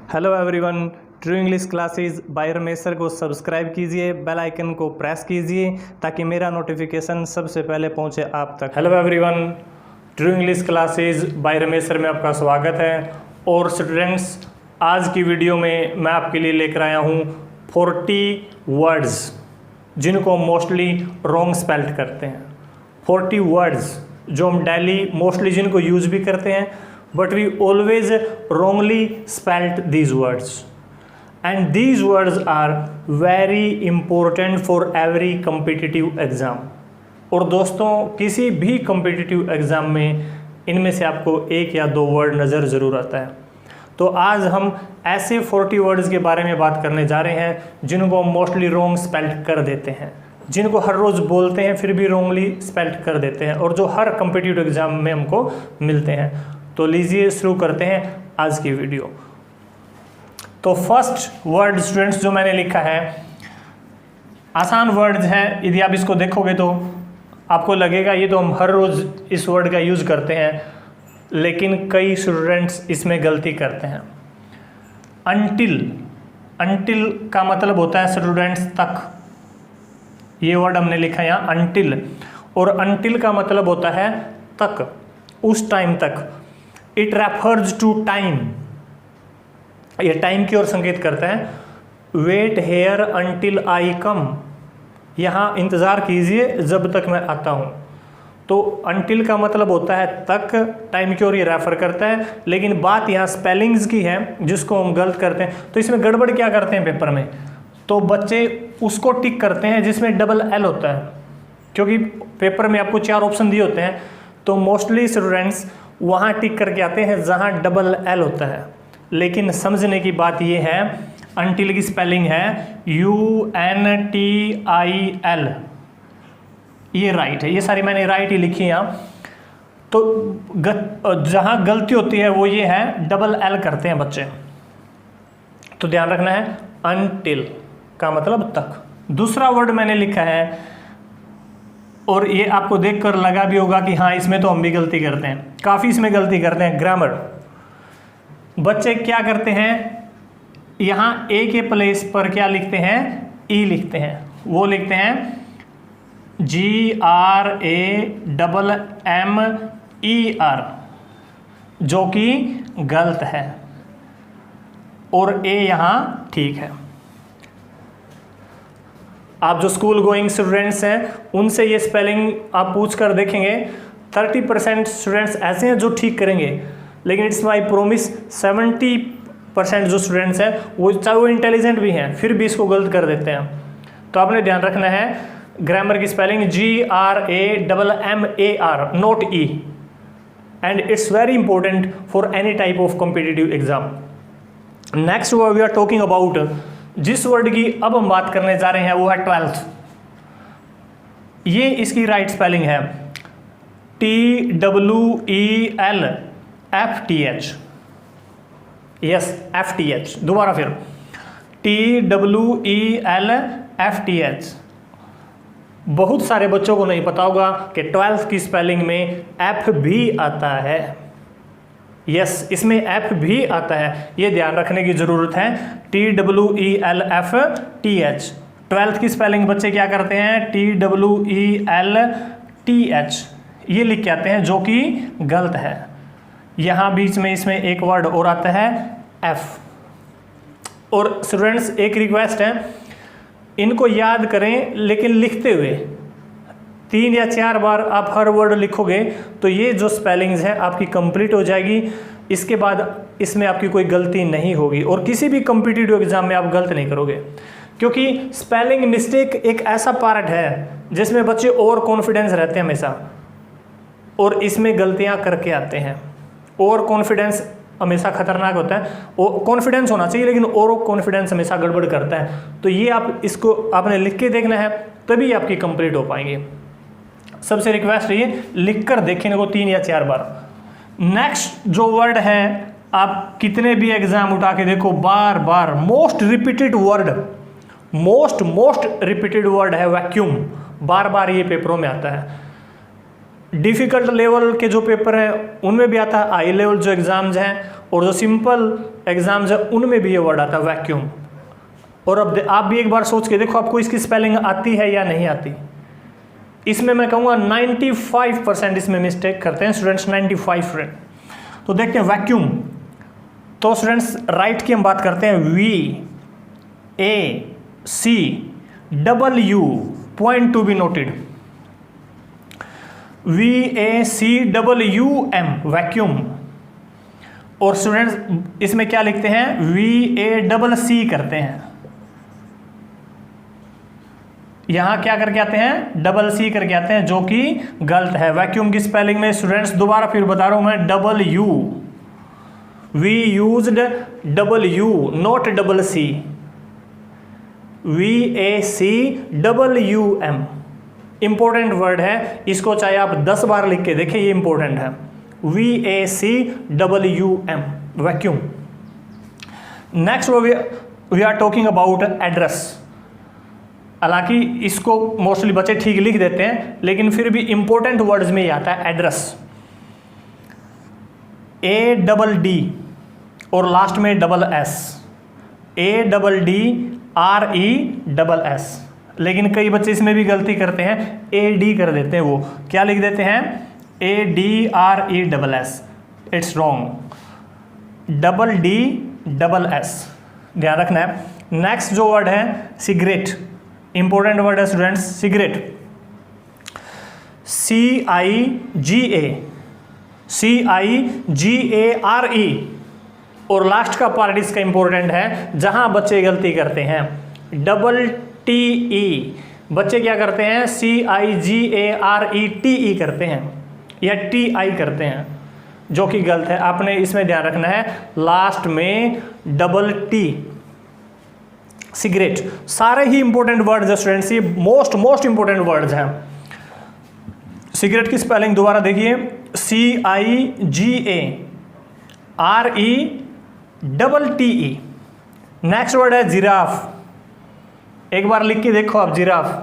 Hello everyone, true English classes bye Ramesh sir को subscribe कीजिए, bell icon को press कीजिए ताकि मेरा नोटिफिकेशन सबसे पहले पहुंचे आप तक। Hello everyone, true English classes bye Ramesh sir में आपका स्वागत है। और स्टूडेंट्स, आज की वीडियो में मैं आपके लिए लेकर आया हूं 40 वर्ड्स जिनको मोस्टली रॉन्ग स्पेल्ड करते हैं। 40 वर्ड्स जो हम डेली मोस्टली जिनको यूज़ भी करते हैं, but we always wrongly spelt these words, and these words are very important for every competitive exam। और दोस्तों, किसी भी competitive exam में इनमें से आपको एक या दो वर्ड नज़र ज़रूर आता है। तो आज हम ऐसे 40 वर्ड्स के बारे में बात करने जा रहे हैं जिनको हम मोस्टली रॉन्ग स्पेल्ट कर देते हैं, जिनको हर रोज़ बोलते हैं फिर भी रॉन्गली स्पेल्ट कर देते हैं, और जो हर कम्पिटिटिव एग्ज़ाम में हमको मिलते हैं। तो लीजिए शुरू करते हैं आज की वीडियो। तो फर्स्ट वर्ड स्टूडेंट्स जो मैंने लिखा है, आसान वर्ड्स है। यदि आप इसको देखोगे तो आपको लगेगा ये तो हम हर रोज़ इस वर्ड का यूज़ करते हैं, लेकिन कई स्टूडेंट्स इसमें गलती करते हैं। अंटिल का मतलब होता है स्टूडेंट्स तक। ये वर्ड हमने लिखा है यहाँ अंटिल, और अंटिल का मतलब होता है तक, उस टाइम तक। इट रेफर्स टू टाइम, ये टाइम की ओर संकेत करता है। वेट हेयर अंटिल आई कम, यहाँ इंतज़ार कीजिए जब तक मैं आता हूँ। तो अंटिल का मतलब होता है तक, टाइम की ओर ये रेफर करता है। लेकिन बात यहाँ स्पेलिंग्स की है जिसको हम गलत करते हैं। तो इसमें गड़बड़ क्या करते हैं पेपर में, तो बच्चे उसको टिक करते हैं जिसमें डबल एल होता है, क्योंकि पेपर में आपको 4 ऑप्शन दिए होते हैं। तो मोस्टली स्टूडेंट्स वहाँ टिक करके आते हैं जहाँ डबल एल होता है। लेकिन समझने की बात ये है, अंटिल की स्पेलिंग है UNTIL, ये राइट है। ये सारी मैंने राइट ही लिखी है यहाँ। तो जहाँ गलती होती है वो ये है, डबल एल करते हैं बच्चे। तो ध्यान रखना है, अंटिल का मतलब तक। दूसरा वर्ड मैंने लिखा है, और ये आपको देखकर लगा भी होगा कि हाँ इसमें तो हम भी गलती करते हैं, काफ़ी इसमें गलती करते हैं। ग्रामर, बच्चे क्या करते हैं, यहाँ ए के प्लेस पर क्या लिखते हैं, ई लिखते हैं। वो लिखते हैं GRAMMER, जो कि गलत है, और ए यहाँ ठीक है। आप जो स्कूल गोइंग स्टूडेंट्स हैं उनसे ये स्पेलिंग आप पूछ कर देखेंगे, 30% स्टूडेंट्स ऐसे हैं जो ठीक करेंगे, लेकिन इट्स माय प्रॉमिस 70% जो स्टूडेंट्स हैं वो, चाहे वो इंटेलिजेंट भी हैं, फिर भी इसको गलत कर देते हैं। तो आपने ध्यान रखना है, ग्रामर की spelling GRAMMER, not E, and it's very important for any type of competitive exam. Next word we are talking about, जिस वर्ड की अब हम बात करने जा रहे हैं वो है 12th। ये इसकी राइट स्पेलिंग है TWELFTH, यस FTH, दोबारा फिर TWELFTH। बहुत सारे बच्चों को नहीं पता होगा कि 12th की स्पेलिंग में F भी आता है। यस, इसमें F भी आता है, ये ध्यान रखने की ज़रूरत है। TWELFTH 12th की स्पेलिंग बच्चे क्या करते हैं, TWELTH ये लिख के आते हैं, जो कि गलत है। यहाँ बीच में इसमें एक वर्ड और आता है F। और स्टूडेंट्स, एक रिक्वेस्ट है, इनको याद करें लेकिन लिखते हुए। 3 या 4 बार आप हर वर्ड लिखोगे तो ये जो स्पेलिंग्स हैं आपकी कंप्लीट हो जाएगी। इसके बाद इसमें आपकी कोई गलती नहीं होगी, और किसी भी कॉम्पिटिटिव एग्जाम में आप गलत नहीं करोगे, क्योंकि स्पेलिंग मिस्टेक एक ऐसा पार्ट है जिसमें बच्चे ओवर कॉन्फिडेंस रहते हैं हमेशा, और इसमें गलतियां करके आते हैं। ओवर कॉन्फिडेंस हमेशा खतरनाक होता है। कॉन्फिडेंस होना चाहिए, लेकिन ओवर कॉन्फिडेंस हमेशा गड़बड़ करता है। तो ये आप इसको आपने लिख के देखना है, तभी आपकी कंप्लीट हो पाएंगे। सबसे रिक्वेस्ट है ये लिख कर देखने को 3 या 4 बार। नेक्स्ट जो वर्ड है, आप कितने भी एग्जाम उठा के देखो, बार बार मोस्ट रिपीटेड वर्ड है वैक्यूम। बार बार ये पेपरों में आता है। डिफ़िकल्ट लेवल के जो पेपर हैं उनमें भी आता है, हाई लेवल जो एग्ज़ाम्स हैं, और जो सिंपल एग्जाम्स है उनमें भी ये वर्ड आता है वैक्यूम। और अब आप भी एक बार सोच के देखो आपको इसकी स्पेलिंग आती है या नहीं आती। इसमें मैं कहूँगा 95% इसमें मिस्टेक करते हैं स्टूडेंट्स, 95%। तो देखते हैं वैक्यूम। तो स्टूडेंट्स राइट की हम बात करते हैं, VACW, point to be noted, VACWM vacuum. और स्टूडेंट्स इसमें क्या लिखते हैं, VACC करते हैं। यहां क्या करके आते हैं, CC करके आते हैं, जो कि गलत है। वैक्यूम की स्पेलिंग में स्टूडेंट्स दोबारा फिर बता रहा हूं मैं, W, we used W, not CC, VACWM important word है, इसको चाहे आप 10 बार लिख के देखें, ये इंपॉर्टेंट है। VACWM vacuum. Next we are talking about address. हालांकि इसको मोस्टली बच्चे ठीक लिख देते हैं, लेकिन फिर भी इंपॉर्टेंट वर्ड्स में ही आता है एड्रेस। ADD और लास्ट में SS, ADDRESS। लेकिन कई बच्चे इसमें भी गलती करते हैं, AD कर देते हैं। वो क्या लिख देते हैं, ADRESS। इट्स रॉन्ग, DDSS ध्यान रखना है। नेक्स्ट जो वर्ड है सिगरेट, इंपॉर्टेंट वर्ड है स्टूडेंट्स, सिगरेट, CIGARE। और लास्ट का पार्ट इसका इंपॉर्टेंट है, जहां बच्चे गलती करते हैं, TE। बच्चे क्या करते हैं, CIGARETE करते हैं या TI करते हैं, जो कि गलत है। आपने इसमें ध्यान रखना है, लास्ट में T। सिगरेट, सारे ही इंपॉर्टेंट वर्ड्स है स्टूडेंट्स, ये मोस्ट इंपॉर्टेंट वर्ड्स हैं। सिगरेट की स्पेलिंग दोबारा देखिए, CIGARETTE। नेक्स्ट वर्ड है जिराफ। एक बार लिख के देखो आप, जिराफ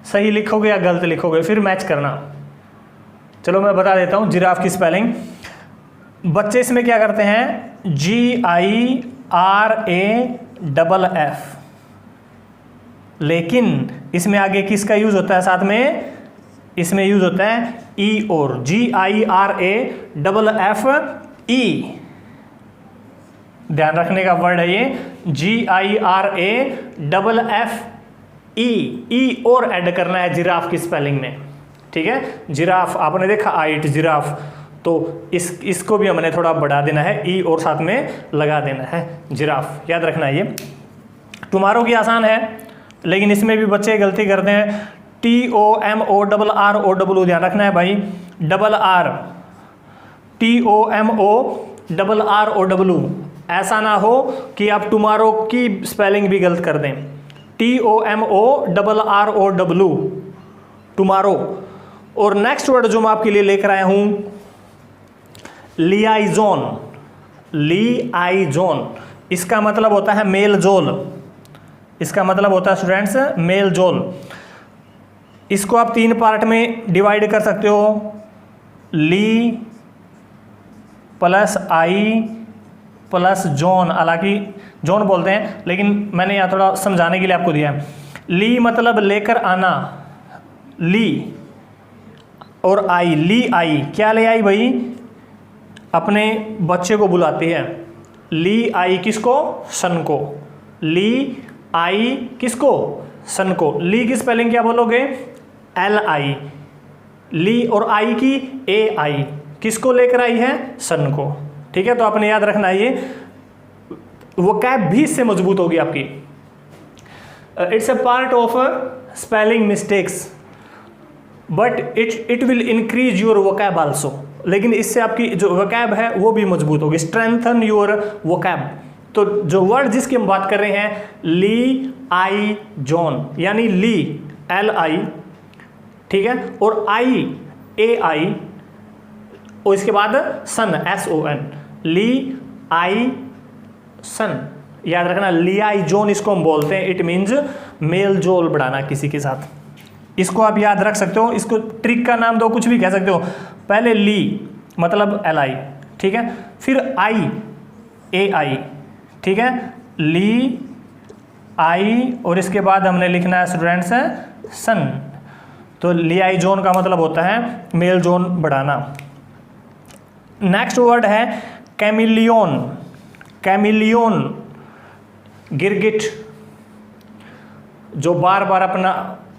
सही लिखोगे या गलत लिखोगे, फिर मैच करना। चलो मैं बता देता हूं जिराफ की स्पेलिंग। बच्चे इसमें क्या करते हैं, GIRAFF, लेकिन इसमें आगे किसका यूज होता है, साथ में इसमें यूज होता है E और, GIRAFFE। ध्यान रखने का वर्ड है ये, GIRAFFE, और ऐड करना है जिराफ की स्पेलिंग में। ठीक है, जिराफ आपने देखा, आइट जिराफ, तो इसको भी हमने थोड़ा बढ़ा देना है, E और साथ में लगा देना है, जिराफ। याद रखना है ये। टुमारो की आसान है, लेकिन इसमें भी बच्चे गलती करते हैं, TOMORROW। ध्यान रखना है भाई, TOMORROW। ऐसा ना हो कि आप टुमारो की स्पेलिंग भी गलत कर दें, TOMORROW, टुमारो। और नेक्स्ट वर्ड जो मैं आपके लिए लेकर आया हूं, लियाइजोन। लियाइजोन, इसका मतलब होता है मेल जोल। इसका मतलब होता है स्टूडेंट्स मेल जोल। इसको आप 3 पार्ट में डिवाइड कर सकते हो, ली प्लस आई प्लस जोन। हालांकि जोन बोलते हैं, लेकिन मैंने यहाँ थोड़ा समझाने के लिए आपको दिया है। ली मतलब लेकर आना, ली, और आई, ली आई, क्या ले आई भाई, अपने बच्चे को बुलाती है। ली आई किसको, सन को। ली आई किसको, सन को। ली की स्पेलिंग क्या बोलोगे, LI। ली और आई की AI, किसको लेकर आई है, सन को। ठीक है, तो आपने याद रखना है, ये वोकैब भी इससे मजबूत होगी आपकी। It's a part of spelling mistakes, but it will increase your vocab also. लेकिन इससे आपकी जो वोकैब है वो भी मजबूत होगी, स्ट्रेंथन योर वोकैब। तो जो वर्ड जिसकी हम बात कर रहे हैं, ली आई जॉन, यानी ली LI, ठीक है, और आई AI, और इसके बाद सन SON, ली आई सन। याद रखना, लियाइजोन इसको हम बोलते हैं। इट मीन्स मेल जोल बढ़ाना किसी के साथ। इसको आप याद रख सकते हो, इसको ट्रिक का नाम दो, कुछ भी कह सकते हो। पहले ली मतलब LI, ठीक है, फिर आई AI, ठीक है, ली आई, और इसके बाद हमने लिखना है स्टूडेंट्स सन। तो लियाइजोन का मतलब होता है मेल जोन बढ़ाना। नेक्स्ट वर्ड है कैमिलियन। कैमिलियन गिरगिट, जो बार बार अपना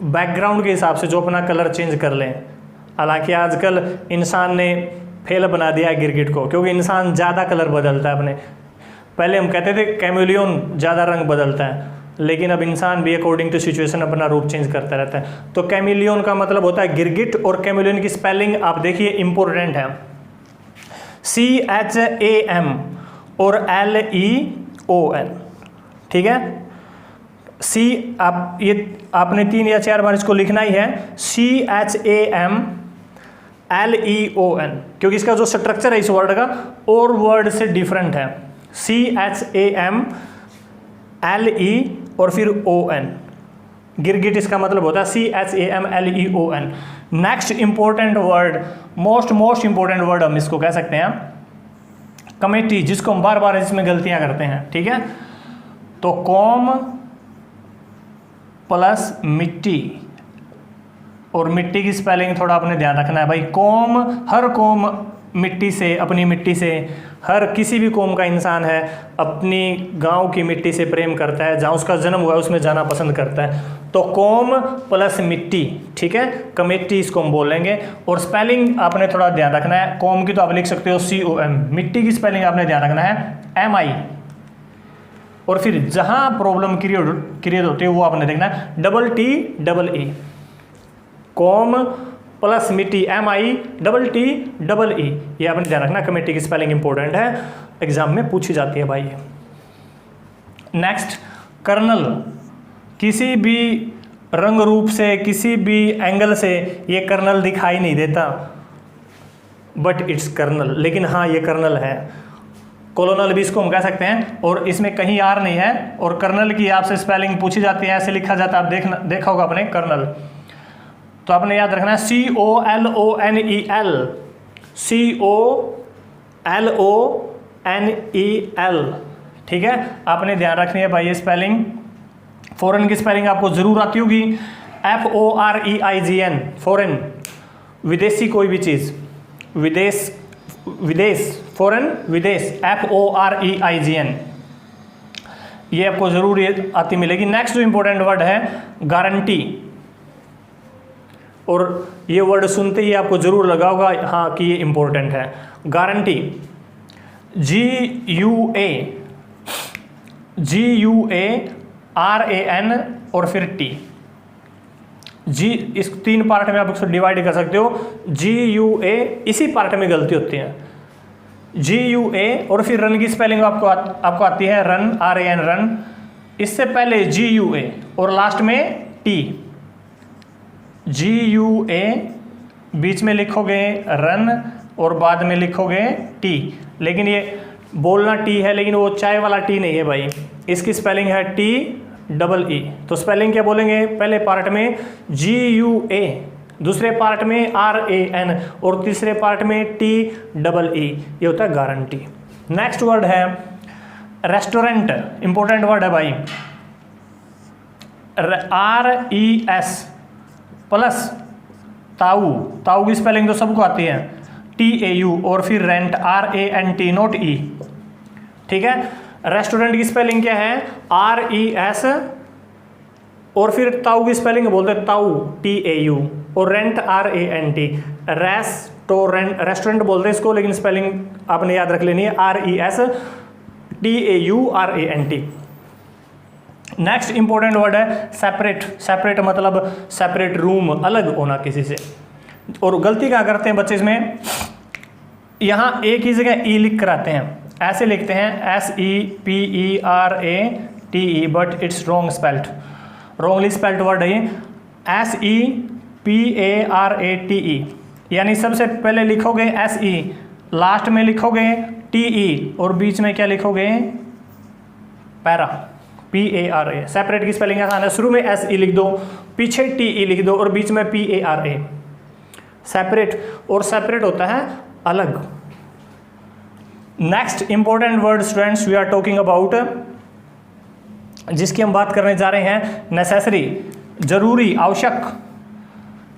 बैकग्राउंड के हिसाब से जो अपना कलर चेंज कर लें। हालांकि आजकल इंसान ने फेल बना दिया है गिरगिट को, क्योंकि इंसान ज़्यादा कलर बदलता है अपने। पहले हम कहते थे कैमिलियन ज़्यादा रंग बदलता है, लेकिन अब इंसान भी अकॉर्डिंग टू सिचुएशन अपना रूप चेंज करता रहता है। तो कैमिलियन का मतलब होता है गिरगिट, और कैमिलियन की स्पेलिंग आप देखिए इंपॉर्टेंट है, CHAM और LEON, ठीक है। आपने 3 या 4 बार इसको लिखना ही है, CHAM LEON, क्योंकि इसका जो स्ट्रक्चर है इस वर्ड का और वर्ड से डिफरेंट है। CHAM LE और फिर ON, गिरगिट इसका मतलब होता है CHAM LEON। Next important word, most important word हम इसको कह सकते हैं कमेटी, जिसको हम बार बार इसमें गलतियां करते हैं, ठीक है। तो कॉम प्लस मिट्टी, और मिट्टी की स्पेलिंग थोड़ा आपने ध्यान रखना है भाई। कौम, हर कौम मिट्टी से, अपनी मिट्टी से, हर किसी भी कौम का इंसान है अपनी गांव की मिट्टी से प्रेम करता है, जहाँ उसका जन्म हुआ है उसमें जाना पसंद करता है। तो कौम प्लस मिट्टी, ठीक है, कमेटी इसको हम बोलेंगे। और स्पेलिंग आपने थोड़ा ध्यान रखना है, कौम की तो आप लिख सकते हो COM, मिट्टी की स्पेलिंग आपने ध्यान रखना है MI, और फिर जहाँ प्रॉब्लम क्रिएट होती है वो आपने देखना है TTEE, कौम प्लस मिट्टी MITTEE, ये आपने ध्यान रखना। कमेटी की स्पेलिंग इंपॉर्टेंट है, एग्जाम में पूछी जाती है भाई। नेक्स्ट कर्नल, किसी भी रंग रूप से, किसी भी एंगल से ये कर्नल दिखाई नहीं देता, बट इट्स कर्नल, लेकिन हाँ ये कर्नल है। कोलोनल भी इसको हम कह सकते हैं, और इसमें कहीं आर नहीं है। और कर्नल की आपसे स्पेलिंग पूछी जाती है, ऐसे लिखा जाता है, आप देखा होगा आपने कर्नल। तो आपने याद रखना है COLONEL, COLONEL, ठीक है। आपने ध्यान रखनी है भाई ये स्पेलिंग। फॉरेन की स्पेलिंग आपको जरूर आती होगी, FOREIGN, फॉरेन, विदेशी कोई भी चीज, विदेश, फॉरेन, विदेश, FOREIGN, ये आपको जरूर ये आती मिलेगी। नेक्स्ट जो इंपॉर्टेंट वर्ड है गारंटी, और ये वर्ड सुनते ही आपको जरूर लगा होगा हाँ कि ये इंपॉर्टेंट है। गारंटी, GUARAN और फिर T, जी, इस 3 पार्ट में आप इसको डिवाइड कर सकते हो। GUA, इसी पार्ट में गलती होती है, GUA, और फिर रन की स्पेलिंग आपको आती है रन, RAN, रन। इससे पहले GUA और लास्ट में T, GUA, बीच में लिखोगे रन और बाद में लिखोगे T, लेकिन ये बोलना T है, लेकिन वो चाय वाला T नहीं है भाई, इसकी स्पेलिंग है TEE। तो स्पेलिंग क्या बोलेंगे, पहले पार्ट में GUA, दूसरे पार्ट में RAN और तीसरे पार्ट में TEE, ये होता है गारंटी। नेक्स्ट वर्ड है रेस्टोरेंट, इंपॉर्टेंट वर्ड है भाई। RES प्लस ताऊ, ताऊ की स्पेलिंग तो सबको आती है TAU, और फिर रेंट RANT, नोट E, ठीक है। रेस्टोरेंट की स्पेलिंग क्या है RES, और फिर ताऊ की स्पेलिंग बोलते हैं ताऊ TAU, और रेंट RANT, रेस्टोरेंट बोलते हैं इसको, लेकिन स्पेलिंग आपने याद रख लेनी है RES TAU RANT। Next important word है सेपरेट। सेपरेट मतलब सेपरेट रूम, अलग होना किसी से। और गलती क्या करते हैं बच्चे इसमें, यहाँ एक ही जगह ई लिख कर आते हैं, ऐसे लिखते हैं SEPERATE, but it's wrong spelled, wrongly spelled word है ये, SEPARATE, यानी सबसे पहले लिखोगे SE, लास्ट में लिखोगे TE, और बीच में क्या लिखोगे पैरा, PARA। सेपरेट की स्पेलिंग आसान है, शुरू में SE लिख दो, पीछे TE लिख दो, और बीच में PARA, सेपरेट। और सेपरेट होता है अलग। Next important word students we are talking about, जिसकी हम बात करने जा रहे हैं, नेसेसरी, जरूरी, आवश्यक।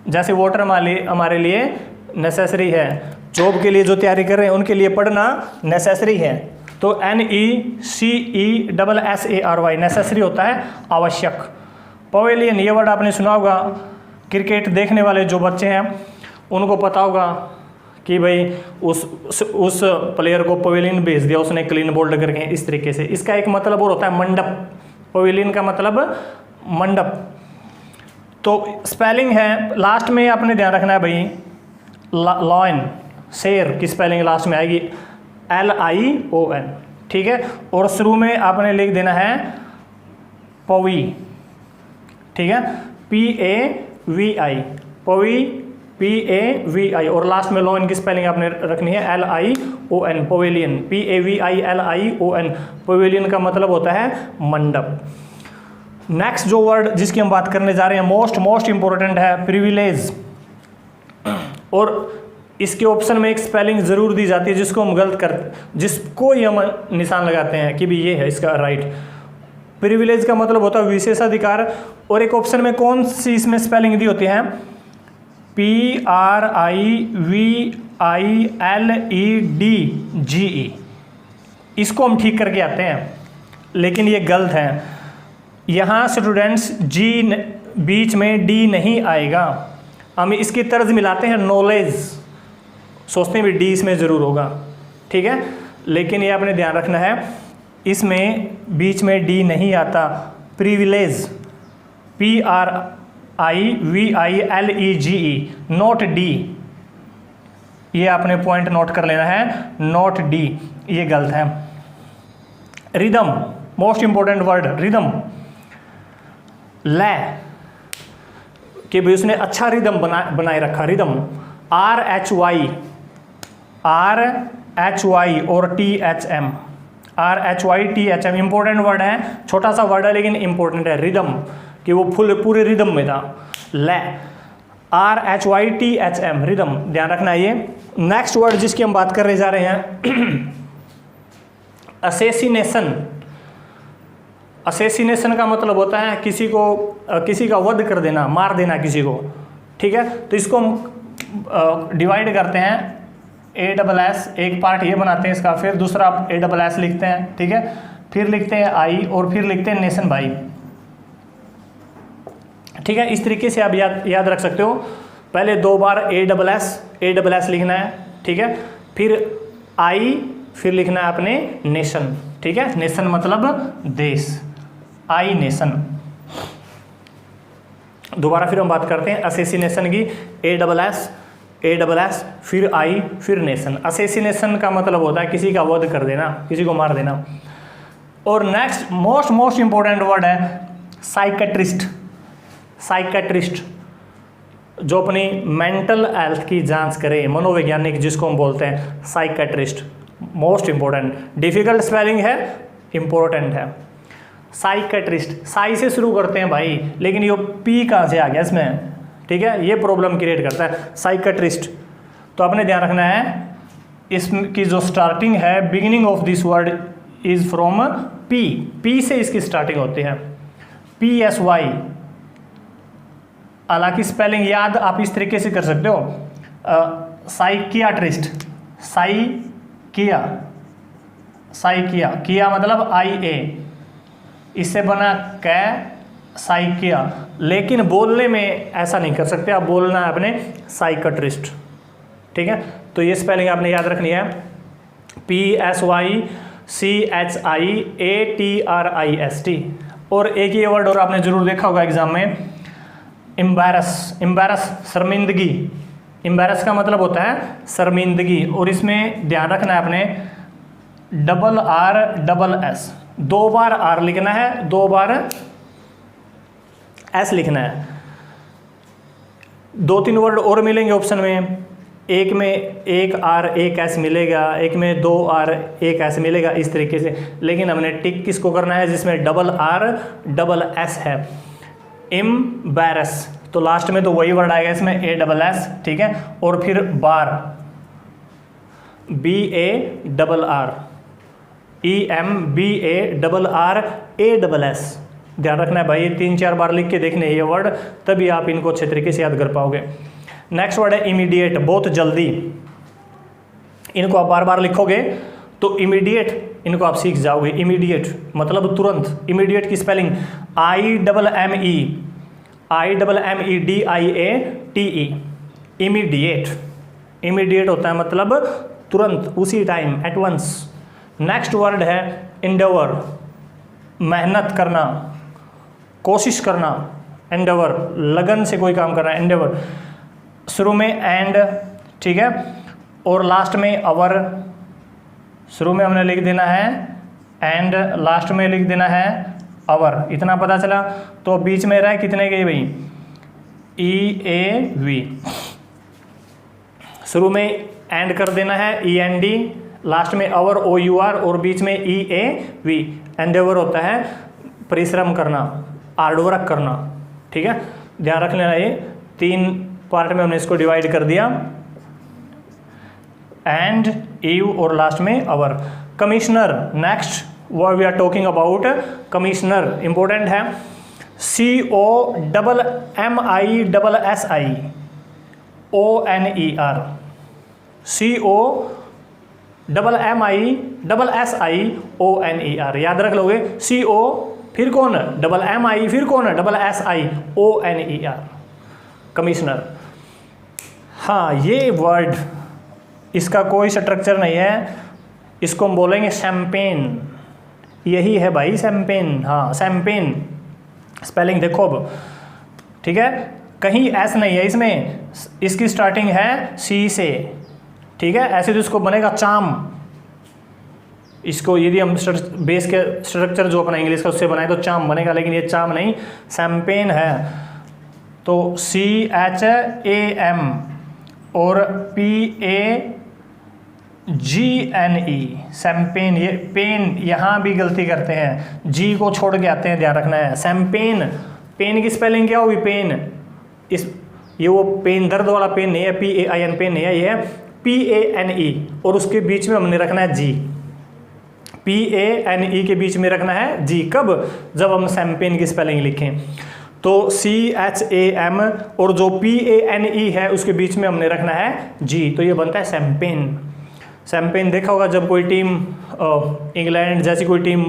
जैसे वाटर हमारे लिए नेसेसरी है, जॉब के लिए जो तैयारी कर रहे हैं उनके लिए पढ़ना नेसेसरी है। तो NECESSARY नेसेसरी होता है आवश्यक। पवेलियन, ये वर्ड आपने सुना होगा, क्रिकेट देखने वाले जो बच्चे हैं उनको पता होगा कि भाई उस प्लेयर को पवेलियन भेज दिया उसने क्लीन बोल्ड करके, इस तरीके से। इसका एक मतलब और होता है मंडप, पवेलियन का मतलब मंडप। तो स्पेलिंग है, लास्ट में आपने ध्यान रखना है भाई, लॉयन, शेर की स्पेलिंग लास्ट में आएगी LION, ठीक है। और शुरू में आपने लिख देना है पवी, ठीक है, PAVI, पवी, PAVI, और लास्ट में लॉयन की स्पेलिंग आपने रखनी है LION, पवेलियन, PAVILION। पवेलियन का मतलब होता है मंडप। नेक्स्ट जो वर्ड जिसकी हम बात करने जा रहे हैं, मोस्ट इंपॉर्टेंट है, प्रिविलेज। और इसके ऑप्शन में एक स्पेलिंग जरूर दी जाती है जिसको हम गलत करते, जिसको ही हम निशान लगाते हैं कि भी ये है इसका राइट। प्रिविलेज का मतलब होता है विशेषाधिकार। और एक ऑप्शन में कौन सी इसमें स्पेलिंग दी होती है, PRIVILEDGE। इसको हम ठीक करके आते हैं, लेकिन ये गलत है। यहाँ स्टूडेंट्स जी बीच में डी नहीं आएगा, हम इसकी तर्ज मिलाते हैं नॉलेज, सोचते हैं भी डी इसमें ज़रूर होगा, ठीक है। लेकिन ये आपने ध्यान रखना है, इसमें बीच में डी नहीं आता। Privilege, PRIVILEGE, not D. ये आपने पॉइंट नोट कर लेना है, नॉट डी, ये गलत है। Rhythm, most important word, rhythm, लय, कि भाई उसने अच्छा रिदम बनाए रखा, रिदम, RHY और THM, RHY THM important word है, छोटा सा वर्ड है लेकिन इंपॉर्टेंट है। रिदम, कि वो पूरे रिदम में था। ले, RHY THM, रिदम, ध्यान रखना है ये। नेक्स्ट वर्ड जिसकी हम बात करने जा रहे हैं, असेसिनेशन। असेसिनेशन का मतलब होता है किसी का वध कर देना, मार देना किसी को, ठीक है। तो इसको हम डिवाइड करते हैं, ASS, एक पार्ट ये बनाते हैं इसका, फिर दूसरा ASS लिखते हैं, ठीक है, फिर लिखते हैं I और फिर लिखते हैं नेशन भाई, ठीक है। इस तरीके से आप याद रख सकते हो। पहले 2 बार ASS लिखना है, ठीक है, फिर I, फिर लिखना है आपने नेशन, ठीक है। नेशन मतलब देश, I नेशन। दोबारा फिर हम बात करते हैं असेसिनेशन की, ASS फिर I फिर नेशन। असेसिनेशन का मतलब होता है किसी का वध कर देना, किसी को मार देना। और नेक्स्ट मोस्ट इंपॉर्टेंट वर्ड है साइकेट्रिस्ट। साइकेट्रिस्ट जो अपनी मेंटल हेल्थ की जांच करे, मनोवैज्ञानिक जिसको हम बोलते हैं, psychiatrist, most important. Difficult spelling है, इंपॉर्टेंट है। साइकेट्रिस्ट, साई से शुरू करते हैं भाई, लेकिन ये पी कहाँ से आ गया इसमें, ठीक है, ये प्रॉब्लम क्रिएट करता है। साइकेट्रिस्ट, तो आपने ध्यान रखना है इसकी जो स्टार्टिंग है, beginning of this word is from P से इसकी स्टार्टिंग होती है, PSY। हालांकि स्पेलिंग याद आप इस तरीके से कर सकते हो, साइकियाट्रिस्ट, किया मतलब IA, इससे बना साइकिया, लेकिन बोलने में ऐसा नहीं कर सकते, आप बोलना है अपने साइकेट्रिस्ट, ठीक है। तो ये स्पेलिंग आपने याद रखनी है, PSYCHIATRIST। और एक ये वर्ड और आपने जरूर देखा होगा एग्जाम में, एम्बैरस, शर्मिंदगी। एम्बैरस का मतलब होता है शर्मिंदगी, और इसमें ध्यान रखना है अपने RRS, 2 बार R लिखना है, 2 बार S लिखना है। 2-3 वर्ड और मिलेंगे ऑप्शन में, एक में एक R एक S मिलेगा, एक में 2 R एक S मिलेगा, इस तरीके से। लेकिन हमने टिक किसको करना है, जिसमें RRS है, एम्बैरस। तो लास्ट में तो वही वर्ड आएगा इसमें, ASS, ठीक है। और फिर बार, BARR, EMBARRASS। ध्यान रखना है भाई, ये 3-4 बार लिख के देखने ये वर्ड, तभी आप इनको अच्छे तरीके से याद कर पाओगे। नेक्स्ट वर्ड है इमीडिएट, बहुत जल्दी। इनको आप बार बार लिखोगे तो इमीडिएट इनको आप सीख जाओगे। इमीडिएट मतलब तुरंत। इमीडिएट की स्पेलिंग IMMEDIATE, इमीडिएट। इमीडिएट होता है मतलब तुरंत, उसी time, at once. Next word है एंडेवर, मेहनत करना, कोशिश करना। एंडेवर लगन से कोई काम करना, एंडेवर। शुरू में एंड, ठीक है, और लास्ट में अवर। शुरू में हमने लिख देना है एंड, लास्ट में लिख देना है अवर। इतना पता चला। तो बीच में रहे कितने के भाई, EAV। शुरू में एंड कर देना है END, लास्ट में अवर OUR और बीच में EAV। एंडेवर होता है परिश्रम करना, हार्डवर्क करना, ठीक है। ध्यान रख लेना, ये 3 पार्ट में हमने इसको डिवाइड कर दिया, एंड, ईव और लास्ट में hour. Commissioner, next word we are talking about commissioner, important है। COMMISSIONER, COMMISSIONER, याद रख लोगे। CO फिर कौन, MMI फिर कौन, SSIONER, कमिश्नर। हाँ, ये वर्ड इसका कोई स्ट्रक्चर नहीं है, इसको हम बोलेंगे शैम्पेन। यही है भाई शैम्पेन, हाँ शैम्पेन। स्पेलिंग देखो अब, ठीक है, कहीं एस नहीं है इसमें, इसकी स्टार्टिंग है C से, ठीक है। ऐसे तो इसको बनेगा चाम। इसको यदि हम बेस के स्ट्रक्चर जो अपना इंग्लिश का उससे बनाए तो चाम बनेगा, लेकिन ये चाम नहीं, शैम्पेन है। तो CHAM और PAGNE, शैम्पेन। ये पेन यहाँ भी गलती करते हैं, जी को छोड़ के आते हैं, ध्यान रखना है। शैम्पेन, पेन की स्पेलिंग क्या होगी, पेन। ये वो पेन दर्द वाला पेन नहीं है, PAIN पेन नहीं है, ये है PANE और उसके बीच में हमने रखना है जी। PANE के बीच में रखना है जी। कब, जब हम शैम्पेन की स्पेलिंग लिखें। तो CHAM और जो PANE है उसके बीच में हमने रखना है जी, तो ये बनता है शैम्पेन। शैम्पेन देखा होगा जब कोई टीम, इंग्लैंड जैसी कोई टीम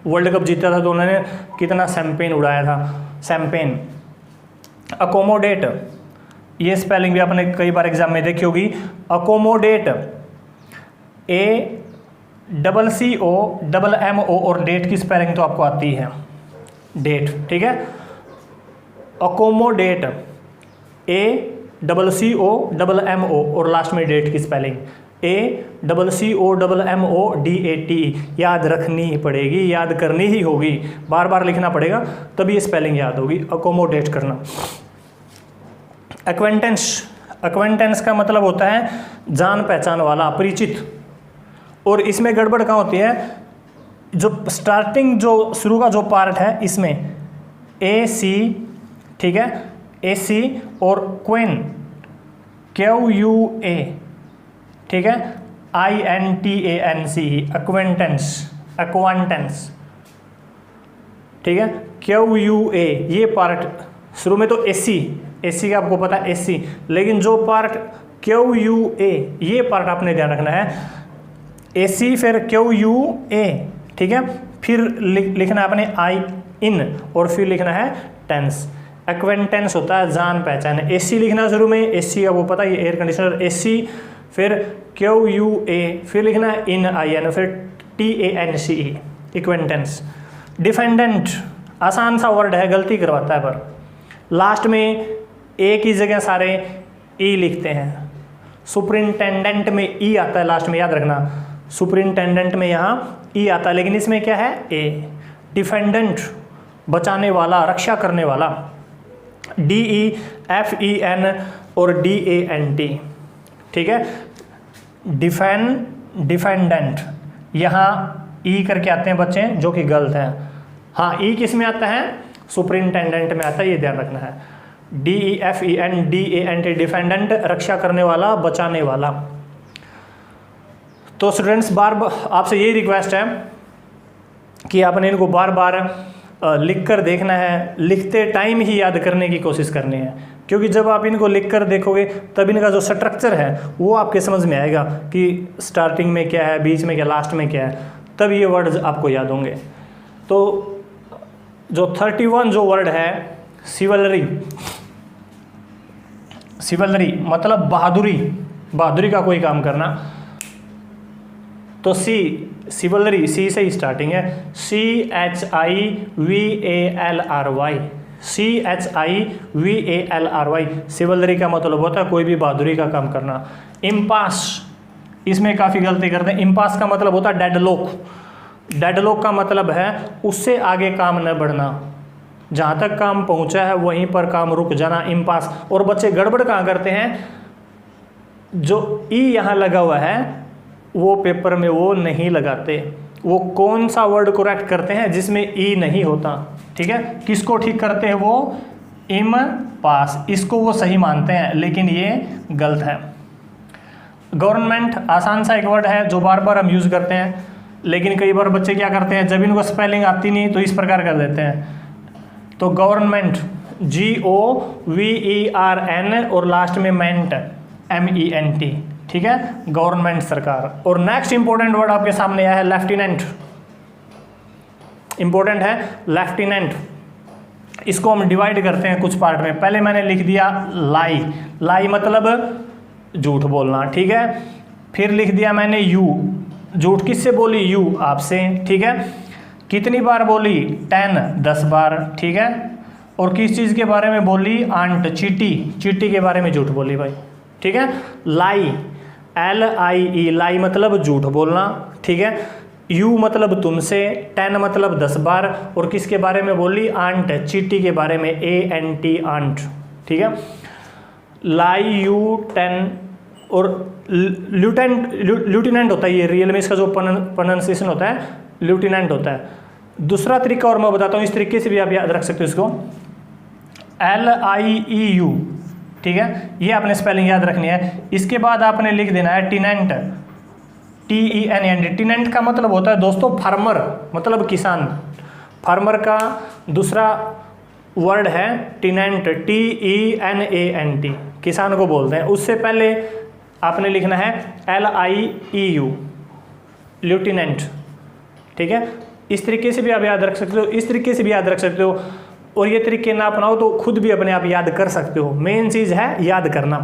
वर्ल्ड कप जीता था तो उन्होंने कितना शैम्पेन उड़ाया था, शैम्पेन। अकोमोडेट, ये स्पेलिंग भी आपने कई बार एग्जाम में देखी होगी। अकोमोडेट, ACCOMMO और डेट की स्पेलिंग तो आपको आती है, डेट, ठीक है। अकोमोडेट, ACCOMMO और लास्ट में डेट की स्पेलिंग ACCOMMODATE। याद रखनी पड़ेगी, याद करनी ही होगी, बार बार लिखना पड़ेगा तभी ये स्पेलिंग याद होगी। अकोमोडेट करना। एक्वेंटेंस, एक्वेंटेंस का मतलब होता है जान पहचान वाला, परिचित। और इसमें गड़बड़ कहाँ होती है, जो स्टार्टिंग जो शुरू का जो पार्ट है इसमें AC, ठीक है, AC और क्वेन, QUA, ठीक है, INTANCE, एक्वेंटेंस, एक्वांटेंस, ठीक है। QUA ये पार्ट शुरू में तो AC का आपको पता है AC, लेकिन जो पार्ट QUA ये पार्ट आपने ध्यान रखना है। AC फिर QUA, ठीक है, फिर लिखना है अपने IN और फिर लिखना है टेंस। एक्वेंटेंस होता है जान पहचान। AC लिखना शुरू में, AC का वो पता है, ये एयर कंडीशनर AC, फिर QUA, फिर लिखना है IN, फिर TANCE, एक्वेंटेंस। डिफेंडेंट, आसान सा वर्ड है, गलती करवाता है, पर लास्ट में A की जगह सारे E लिखते हैं। सुपरिंटेंडेंट में E आता है लास्ट में, याद रखना, सुपरिंटेंडेंट में यहाँ E आता है, लेकिन इसमें क्या है, A। डिफेंडेंट, बचाने वाला, रक्षा करने वाला, DEFEN और DANT, ठीक है। डिफेंडेंट, यहाँ E करके आते हैं बच्चे, जो कि गलत है। हाँ, E किस में आता है, सुपरिंटेंडेंट में आता है, ये ध्यान रखना है। DEFEN DANT, डिफेंडेंट, रक्षा करने वाला, बचाने वाला। तो स्टूडेंट्स बार आपसे यही रिक्वेस्ट है कि आपने इनको बार बार लिख कर देखना है, लिखते टाइम ही याद करने की कोशिश करनी है, क्योंकि जब आप इनको लिख कर देखोगे तब इनका जो स्ट्रक्चर है वो आपके समझ में आएगा कि स्टार्टिंग में क्या है, बीच में क्या, लास्ट में क्या है, तब ये वर्ड्स आपको याद होंगे। तो जो 31 जो वर्ड है सिवलरी, सिवलरी मतलब बहादुरी, बहादुरी का कोई काम करना। तो सी सिवलरी, सी से ही स्टार्टिंग है, CHIVALRY, CHIVALRY, सिवलरी का मतलब होता है कोई भी बहादुरी का काम करना। इम्पास, इसमें काफ़ी गलती करते हैं। इम्पास का मतलब होता है डेडलॉक, डेडलॉक का मतलब है उससे आगे काम न बढ़ना, जहाँ तक काम पहुँचा है वहीं पर काम रुक जाना, इम्पास। और बच्चे गड़बड़ कहाँ करते हैं, जो ई यहाँ लगा हुआ है वो पेपर में वो नहीं लगाते, वो कौन सा वर्ड करेक्ट करते हैं जिसमें ई नहीं होता, ठीक है। किसको ठीक करते हैं, वो इम पास, इसको वो सही मानते हैं, लेकिन ये गलत है। गवर्नमेंट आसान सा एक वर्ड है जो बार बार हम यूज़ करते हैं, लेकिन कई बार बच्चे क्या करते हैं, जब इनको स्पेलिंग आती नहीं तो इस प्रकार कर देते हैं। तो गवर्नमेंट GOVERN और लास्ट में मेंट MENT, ठीक है, गवर्नमेंट सरकार। और नेक्स्ट इंपॉर्टेंट वर्ड आपके सामने आया है लेफ्टिनेंट, इंपॉर्टेंट है लेफ्टिनेंट। इसको हम डिवाइड करते हैं कुछ पार्ट में। पहले मैंने लिख दिया लाई, लाई मतलब झूठ बोलना, ठीक है। फिर लिख दिया मैंने यू, झूठ किससे बोली, यू आपसे, ठीक है। कितनी बार बोली, 10 बार, ठीक है। और किस चीज़ के बारे में बोली, आंट, चीटी, चीटी के बारे में झूठ बोली भाई, ठीक है। लाई LIE, लाई मतलब झूठ बोलना, ठीक है। यू मतलब तुमसे, 10 मतलब 10 बार, और किसके बारे में बोली, आंट, चीटी के बारे में, ANT, आंट, ठीक है। लाई यू 10, और ल्यूटिनेंट होता है ये, रियल में इसका जो प्रोनाउंसिएशन होता है ल्यूटिनेंट होता है। दूसरा तरीका और मैं बताता हूँ, इस तरीके से भी आप याद रख सकते हो इसको, LIEU, ठीक है, ये आपने स्पेलिंग याद रखनी है। इसके बाद आपने लिख देना है टिनेंट, TENENT। टिनेंट का मतलब होता है दोस्तों फार्मर, मतलब किसान। फार्मर का दूसरा वर्ड है टिनेंट, TENANT, किसान को बोलते हैं। उससे पहले आपने लिखना है LIEU, ल्यूटिनेंट, ठीक है। इस तरीके से भी आप याद रख सकते हो, इस तरीके से भी याद रख सकते हो, और ये तरीके ना अपनाओ तो खुद भी अपने आप याद कर सकते हो। मेन चीज़ है याद करना।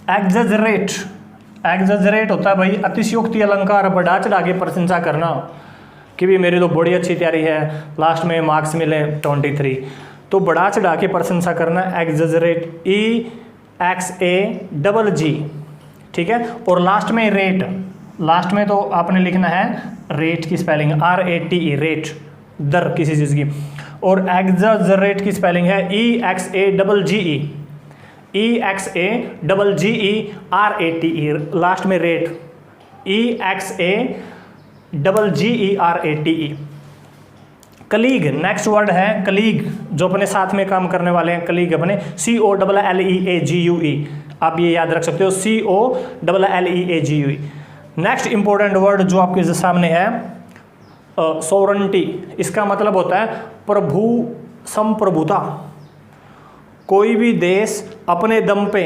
एग्जैजरेट, एग्जैजरेट होता है भाई अतिशयोक्ति, अलंकार, बढ़ा चढ़ा के प्रशंसा करना कि भी मेरी तो बड़ी अच्छी तैयारी है, लास्ट में मार्क्स मिले 23, तो बढ़ा चढ़ा के प्रशंसा करना, एग्जैजरेट, EXAGG, ठीक है। और लास्ट में रेट, लास्ट में तो आपने लिखना है रेट की स्पेलिंग RATE, रेट, दर किसी चीज़ की। और एग्जैजरेट की स्पेलिंग है EXAGGE, EXAGGERATE, लास्ट में rate, EXAGGERATE। Colleague next word है, कलीग जो अपने साथ में काम करने वाले हैं, कलीग अपने, COLLEAGUE, आप ये याद रख सकते हो, COLLEAGUE। नेक्स्ट इंपॉर्टेंट वर्ड जो आपके सामने है सॉवरेंटी, इसका मतलब होता है प्रभु संप्रभुता। कोई भी देश अपने दम पे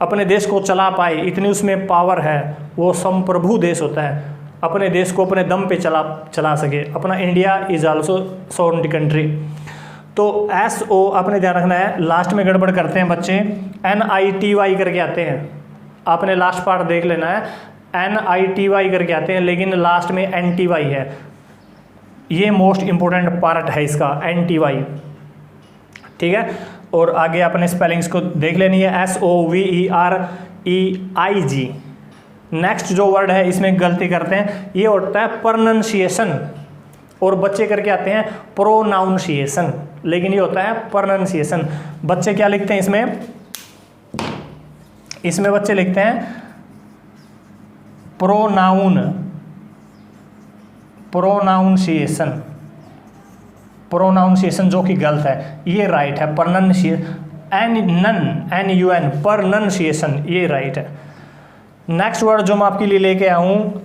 अपने देश को चला पाए, इतनी उसमें पावर है, वो संप्रभु देश होता है, अपने देश को अपने दम पे चला सके। अपना India is also sovereignty country. तो SO आपने ध्यान रखना है, लास्ट में गड़बड़ करते हैं बच्चे, NITY करके आते हैं, आपने लास्ट पार्ट देख लेना है, NITY करके आते हैं, लेकिन लास्ट में NTY है, ये मोस्ट इंपॉर्टेंट पार्ट है इसका, NTY, ठीक है। और आगे अपने स्पेलिंग्स को देख लेनी है, SOVEREIG। नेक्स्ट जो वर्ड है इसमें गलती करते हैं, ये होता है प्रोनाउंसिएशन, और बच्चे करके आते हैं प्रोनाउंसिएशन, लेकिन ये होता है प्रोनाउंसिएशन। बच्चे क्या लिखते हैं इसमें, इसमें बच्चे लिखते हैं प्रोनाउन, प्रोनाउंसिएशन, प्रोनाउंसिएशन जो कि गलत है, ये राइट है प्रोनाउंसिएशन, NUN, प्रोनाउंसिएशन, ये राइट है। नेक्स्ट वर्ड जो मैं आपके लिए लेके आया हूँ,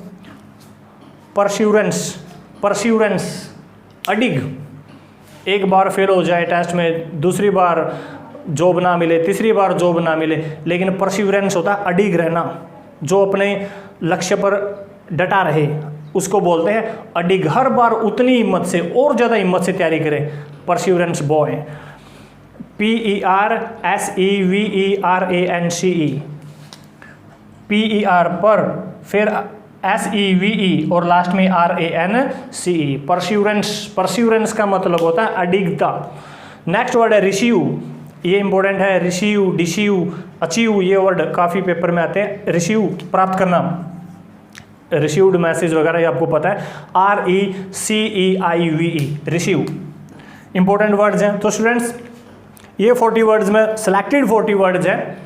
परस्यूरेंस। परस्यूरेंस, अडिग। एक बार फेल हो जाए टेस्ट में, दूसरी बार जॉब ना मिले, तीसरी बार जॉब ना मिले, लेकिन परस्यूरेंस होता है अडिग रहना, जो अपने लक्ष्य पर डटा रहे, उसको बोलते हैं अडिग। हर बार उतनी हिम्मत से और ज़्यादा हिम्मत से तैयारी करे, परस्यूरेंस बॉय। PERSEVERANCE, PER पर, फिर SEVE और लास्ट में RANCE, परस्यूरेंस। परस्यूरेंस का मतलब होता है अडिगता। नेक्स्ट वर्ड है रिसीव। ये इंपॉर्टेंट है, रिसीव, डिसीव, अचीव, ये वर्ड काफ़ी पेपर में आते हैं। रिसीव प्राप्त करना, रिसीव्ड मैसेज वगैरह, ये आपको पता है, RECEIVE, रिसीव। इंपॉर्टेंट वर्ड्स हैं। तो स्टूडेंट्स ये 40 वर्ड्स में सिलेक्टेड 40 वर्ड्स हैं।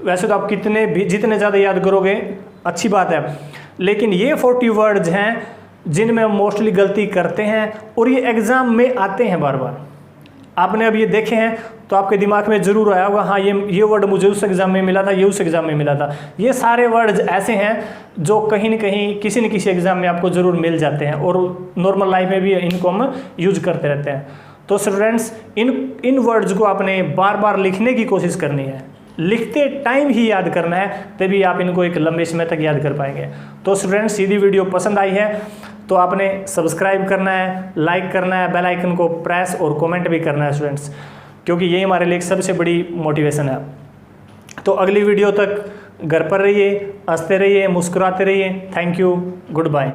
वैसे तो आप कितने भी जितने ज़्यादा याद करोगे अच्छी बात है, लेकिन ये 40 वर्ड्स हैं जिनमें हम मोस्टली गलती करते हैं और ये एग्ज़ाम में आते हैं बार बार। आपने अब ये देखे हैं तो आपके दिमाग में ज़रूर आया होगा, हाँ ये वर्ड मुझे उस एग्ज़ाम में मिला था, ये उस एग्ज़ाम में मिला था। ये सारे वर्ड्स ऐसे हैं जो कहीं न कहीं किसी न किसी एग्ज़ाम में आपको ज़रूर मिल जाते हैं और नॉर्मल लाइफ में भी इनको हम यूज करते रहते हैं। तो स्टूडेंट्स इन वर्ड्स को आपने बार बार लिखने की कोशिश करनी है, लिखते टाइम ही याद करना है, तभी आप इनको एक लंबे समय तक याद कर पाएंगे। तो स्टूडेंट्स यदि वीडियो पसंद आई है तो आपने सब्सक्राइब करना है, लाइक करना है, बेल आइकन को प्रेस और कमेंट भी करना है स्टूडेंट्स, क्योंकि यही हमारे लिए एक सबसे बड़ी मोटिवेशन है। तो अगली वीडियो तक घर पर रहिए, हंसते रहिए, मुस्कुराते रहिए। Thank you, good bye.